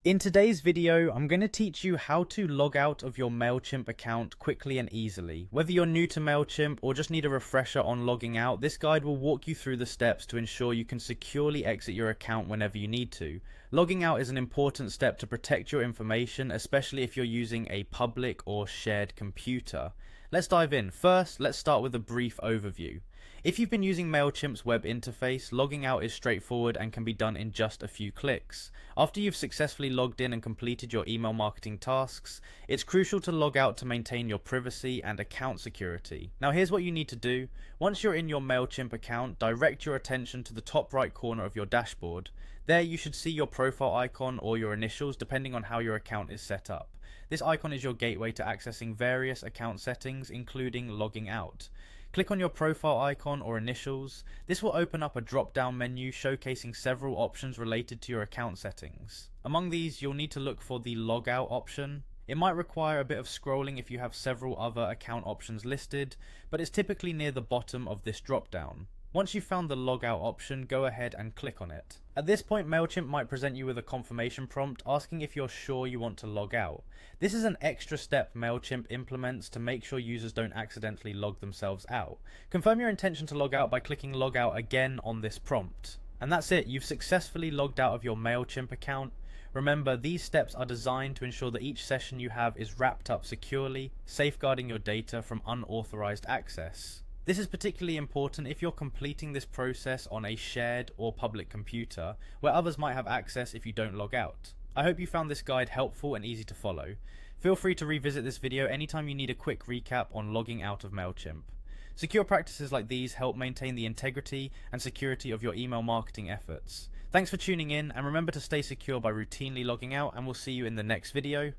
In today's video, I'm going to teach you how to log out of your Mailchimp account quickly and easily. Whether you're new to Mailchimp or just need a refresher on logging out, this guide will walk you through the steps to ensure you can securely exit your account whenever you need to. Logging out is an important step to protect your information, especially if you're using a public or shared computer. Let's dive in. First, let's start with a brief overview. If you've been using Mailchimp's web interface, logging out is straightforward and can be done in just a few clicks. After you've successfully logged in and completed your email marketing tasks, it's crucial to log out to maintain your privacy and account security. Now here's what you need to do. Once you're in your Mailchimp account, direct your attention to the top right corner of your dashboard. There you should see your profile icon or your initials depending on how your account is set up. This icon is your gateway to accessing various account settings, including logging out. Click on your profile icon or initials. This will open up a drop-down menu showcasing several options related to your account settings. Among these, you'll need to look for the logout option. It might require a bit of scrolling if you have several other account options listed, but it's typically near the bottom of this drop-down. Once you've found the logout option, go ahead and click on it. At this point, Mailchimp might present you with a confirmation prompt asking if you're sure you want to log out. This is an extra step Mailchimp implements to make sure users don't accidentally log themselves out. Confirm your intention to log out by clicking log out again on this prompt. And that's it, you've successfully logged out of your Mailchimp account. Remember, these steps are designed to ensure that each session you have is wrapped up securely, safeguarding your data from unauthorized access. This is particularly important if you're completing this process on a shared or public computer, where others might have access if you don't log out. I hope you found this guide helpful and easy to follow. Feel free to revisit this video anytime you need a quick recap on logging out of Mailchimp. Secure practices like these help maintain the integrity and security of your email marketing efforts. Thanks for tuning in, and remember to stay secure by routinely logging out, and we'll see you in the next video.